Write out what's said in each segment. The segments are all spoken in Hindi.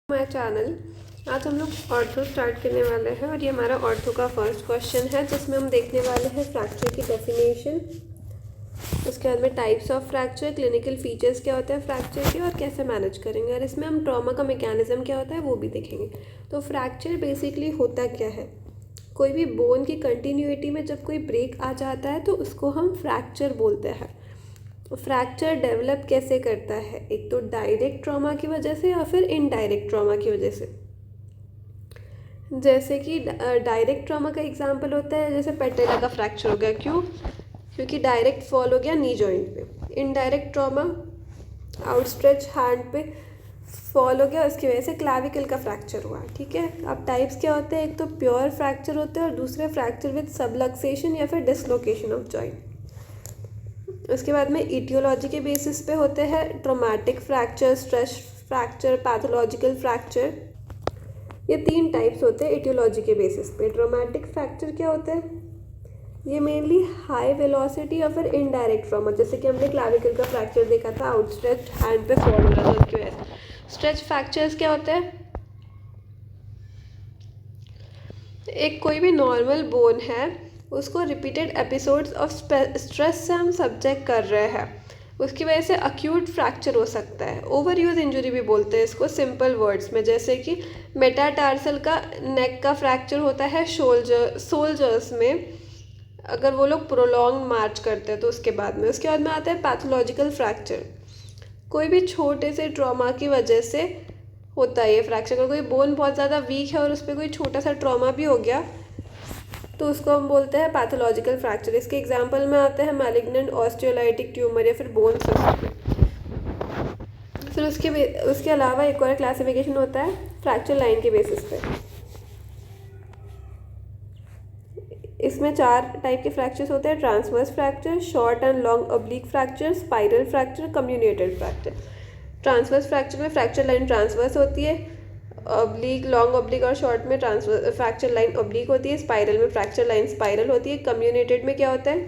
My channel. आज हम लोग ऑर्थो स्टार्ट करने वाले हैं और ये हमारा ऑर्थो का फर्स्ट क्वेश्चन है जिसमें हम देखने वाले हैं फ्रैक्चर की डेफिनेशन, उसके बाद में types of fracture, clinical features क्या होते हैं फ्रैक्चर के और कैसे मैनेज करेंगे, और इसमें हम ट्रॉमा का मैकेनिज्म क्या होता है वो भी देखेंगे। तो फ्रैक्चर बेसिकली होता क्या है, कोई भी बोन की कंटिन्यूटी में जब कोई ब्रेक आ जाता है तो उसको हम फ्रैक्चर बोलते हैं। फ्रैक्चर डेवलप कैसे करता है, एक तो डायरेक्ट ट्रॉमा की वजह से या फिर इनडायरेक्ट ट्रॉमा की वजह से। जैसे कि डायरेक्ट ट्रॉमा का एग्जांपल होता है जैसे पेटेला का फ्रैक्चर हो गया, क्यों? क्योंकि डायरेक्ट फॉल हो गया नी जॉइंट पे। इनडायरेक्ट ट्रॉमा आउटस्ट्रेच हैंड पे फॉल हो गया, उसकी वजह से क्लैविकल का फ्रैक्चर हुआ। ठीक है, अब टाइप्स क्या होते हैं, एक तो प्योर फ्रैक्चर होते हैं और दूसरे फ्रैक्चर विद सबलक्सेशन या फिर डिसलोकेशन ऑफ जॉइंट। उसके बाद में इटियोलॉजी के बेसिस पे होते हैं traumatic fracture, stress fracture, pathological fracture. ये तीन टाइप्स होते हैं इटियोलॉजी के बेसिस पे। ट्रॉमेटिक फ्रैक्चर क्या होता है, ये मेनली हाई वेलोसिटी या फिर इनडायरेक्ट ट्रॉमा, जैसे कि हमने क्लैविकल का फ्रैक्चर देखा था, आउटस्ट्रेच हैंड पे फॉल हो रहा था उसकी वजह से। स्ट्रेच फ्रैक्चर्स क्या होते हैं, एक कोई भी नॉर्मल बोन है उसको रिपीटेड एपिसोड्स ऑफ स्ट्रेस से हम सब्जेक्ट कर रहे हैं, उसकी वजह से अक्यूट फ्रैक्चर हो सकता है। ओवर यूज इंजरी भी बोलते हैं इसको सिंपल वर्ड्स में, जैसे कि मेटाटार्सल का नेक का फ्रैक्चर होता है सोल्जर्स में, अगर वो लोग प्रोलॉन्ग मार्च करते हैं तो उसके बाद में आता है पैथोलॉजिकल फ्रैक्चर। कोई भी छोटे से ट्रॉमा की वजह से होता है ये फ्रैक्चर। अगर कोई बोन बहुत ज़्यादा वीक है और उस पर कोई छोटा सा ट्रॉमा भी हो गया तो उसको हम बोलते हैं पैथोलॉजिकल फ्रैक्चर। इसके एग्जांपल में आते हैं मैलिग्नेंट ऑस्टियोलाइटिक ट्यूमर या फिर बोन सिस्ट। फिर उसके अलावा एक और क्लासिफिकेशन होता है फ्रैक्चर लाइन के बेसिस पे। इसमें 4 टाइप के फ्रैक्चर्स होते हैं, transverse fracture, short and long oblique fracture, spiral fracture, communicated fracture. Transverse fracture में फ्रैक्चर लाइन ट्रांसवर्स होती है, ऑब्लिक, लॉन्ग ऑब्लिक और शॉर्ट में ट्रांसफर फ्रैक्चर लाइन ऑब्लिक होती है, स्पाइरल में फ्रैक्चर लाइन स्पाइरल होती है। कम्युनिकेटेड में क्या होता है,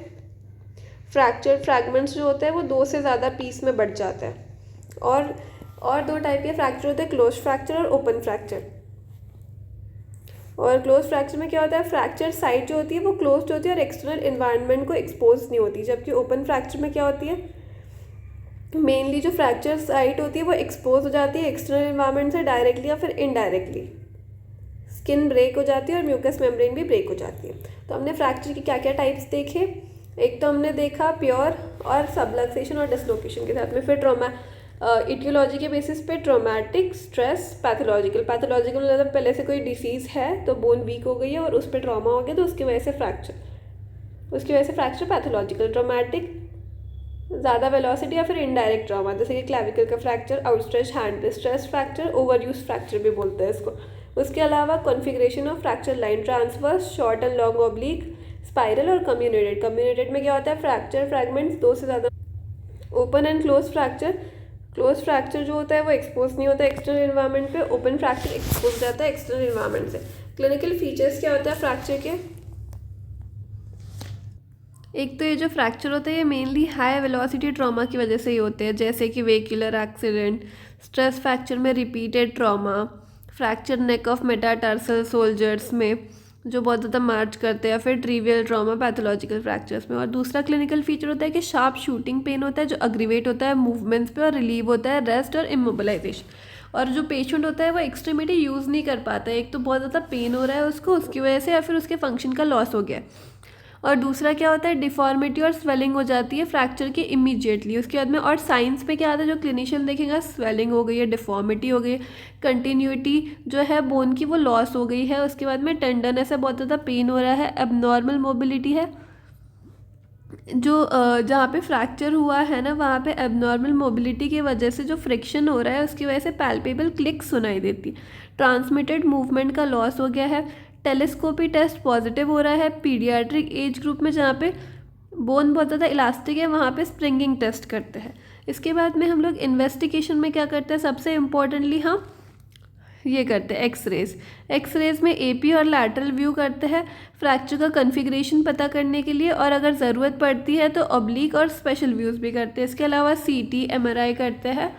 फ्रैक्चर फ्रैगमेंट्स जो होते हैं वो 2 से ज़्यादा पीस में बढ़ जाता है। और 2 टाइप के फ्रैक्चर होते हैं, क्लोज फ्रैक्चर और ओपन फ्रैक्चर। और क्लोज फ्रैक्चर में क्या होता है, फ्रैक्चर साइट जो होती है वो क्लोज होती है और एक्सटर्नल इन्वायरमेंट को एक्सपोज नहीं होती, जबकि ओपन फ्रैक्चर में क्या होती है, मेनली जो फ्रैक्चर साइट होती है वो एक्सपोज हो जाती है एक्सटर्नल इन्वायरमेंट से डायरेक्टली या फिर इनडायरेक्टली। स्किन ब्रेक हो जाती है और म्यूकस मेम्ब्रेन भी ब्रेक हो जाती है। तो हमने फ्रैक्चर की क्या क्या टाइप्स देखे, एक तो हमने देखा प्योर और सबलक्सेशन और डिसलोकेशन के साथ में। फिर ट्रॉमा इटियोलॉजी के बेसिस पे ट्रॉमेटिक, स्ट्रेस, पैथोलॉजिकल। पैथोलॉजिकल मतलब पहले से कोई डिसीज़ है तो बोन वीक हो गई है और उस पर ट्रॉमा हो गया तो उसकी वजह से फ्रैक्चर पैथोलॉजिकल। ट्रॉमेटिक ज़्यादा वेलोसिटी या फिर इनडायरेक्ट ट्रॉमा, जैसे कि क्लैविकल का फ्रैक्चर, आउटस्ट्रेच हैंड पे। Stress fracture, over use fracture भी बोलते हैं इसको। उसके अलावा configuration of fracture line, transverse, short and long oblique, spiral और कम्युनिकेटेड। कम्युनिकेटेड में क्या होता है, फ्रैक्चर फ्रैगमेंट्स 2 से ज़्यादा। Open and close fracture, close fracture जो होता है वो एक्सपोज नहीं होता एक्सटर्नल इन्वायरमेंट पे, ओपन फ्रैक्चर एक्सपोज जाता है एक्सटर्नल इन्वायरमेंट से। क्लिनिकल फीचर्स क्या होता है फ्रैक्चर के, एक तो ये जो फ्रैक्चर होते हैं ये मेनली हाई वेलोसिटी ट्रॉमा की वजह से ही होते हैं, जैसे कि वेहिकुलर एक्सीडेंट। स्ट्रेस फ्रैक्चर में repeated trauma, fracture neck of metatarsal soldiers में जो बहुत ज़्यादा मार्च करते हैं, फिर ट्रिवियल ट्रॉमा पैथोलॉजिकल फ्रैक्चर्स में। और दूसरा क्लिनिकल फीचर होता है कि शार्प शूटिंग पेन होता है जो अग्रीवेट होता है मूवमेंट्स पे और रिलीव होता है रेस्ट और इमोबिलाइजेशन। और जो पेशेंट होता है वो एक्सट्रीमिटी यूज़ नहीं कर पाता है, एक तो बहुत ज़्यादा पेन हो रहा है उसको उसकी वजह से, या फिर उसके फंक्शन का लॉस हो गया है। और दूसरा क्या होता है, डिफॉर्मिटी और स्वेलिंग हो जाती है फ्रैक्चर के इमीडिएटली। उसके बाद में और साइंस में क्या आता है, जो क्लिनिशियन देखेगा, स्वेलिंग हो गई है, डिफॉर्मिटी हो गई, कंटिन्यूटी जो है बोन की वो लॉस हो गई है। उसके बाद में टेंडरनेस है, बहुत ज़्यादा पेन हो रहा है, एबनॉर्मल मोबिलिटी है। जो जहाँ पे फ्रैक्चर हुआ है ना वहाँ पे एबनॉर्मल मोबिलिटी की वजह से जो फ्रिक्शन हो रहा है उसकी वजह से पैल्पेबल क्लिक सुनाई देती। ट्रांसमिटेड मूवमेंट का लॉस हो गया है। टेलीस्कोपी टेस्ट पॉजिटिव हो रहा है पीडियाट्रिक एज ग्रुप में, जहाँ पे बोन बहुत ज़्यादा इलास्टिक है वहाँ पे स्प्रिंगिंग टेस्ट करते हैं। इसके बाद में हम लोग इन्वेस्टिगेशन में क्या करते हैं, सबसे इम्पोर्टेंटली हम ये करते हैं एक्सरेज में एपी और लैटरल व्यू करते हैं फ्रैक्चर का कॉन्फ़िगरेशन पता करने के लिए, और अगर ज़रूरत पड़ती है तो ऑब्लिक और स्पेशल व्यूज़ भी करते हैं। इसके अलावा सीटी एमआरआई करते हैं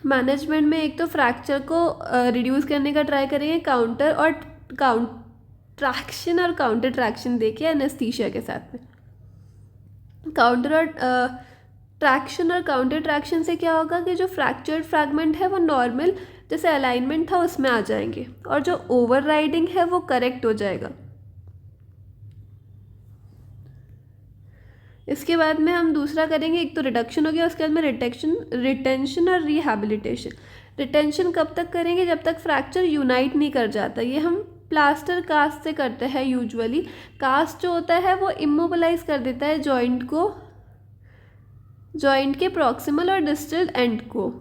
मैनेजमेंट में एक तो फ्रैक्चर को रिड्यूस करने का ट्राई करेंगे काउंटर और ट्रैक्शन और काउंटर ट्रैक्शन देके एनेस्थीसिया के साथ में। काउंटर और ट्रैक्शन और काउंटर ट्रैक्शन से क्या होगा कि जो फ्रैक्चर्ड फ्रैगमेंट है वो नॉर्मल जैसे अलाइनमेंट था उसमें आ जाएंगे और जो ओवर राइडिंग है वो करेक्ट हो जाएगा। इसके बाद में हम दूसरा करेंगे, एक तो रिडक्शन हो गया, उसके बाद में रिटेंशन और रिहैबिलिटेशन। रिटेंशन कब तक करेंगे? जब तक फ्रैक्चर यूनाइट नहीं कर जाता। ये हम प्लास्टर कास्ट से करते हैं यूजुअली। कास्ट जो होता है वो इमोबिलाइज कर देता है जॉइंट को, जॉइंट के प्रॉक्सिमल और डिस्टल एंड को।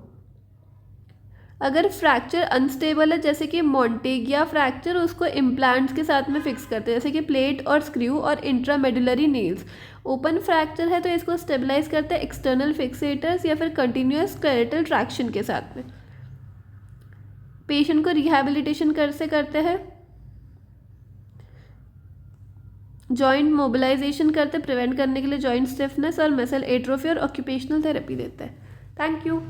अगर फ्रैक्चर अनस्टेबल है जैसे कि मॉन्टेगिया फ्रैक्चर, उसको इम्प्लांट्स के साथ में फिक्स करते हैं जैसे कि प्लेट और स्क्रू और इंट्रामेडुलरी नेल्स। ओपन फ्रैक्चर है तो इसको स्टेबलाइज करते हैं एक्सटर्नल फिक्सेटर्स या फिर कंटिन्यूअस स्केलेटल ट्रैक्शन के साथ में। पेशेंट को रिहैबिलिटेशन से करते हैं, जॉइंट मोबिलाइजेशन करते प्रिवेंट करने के लिए जॉइंट स्टिफनेस और मसल एट्रोफी और ऑक्यूपेशनल थेरेपी देते हैं। Thank you.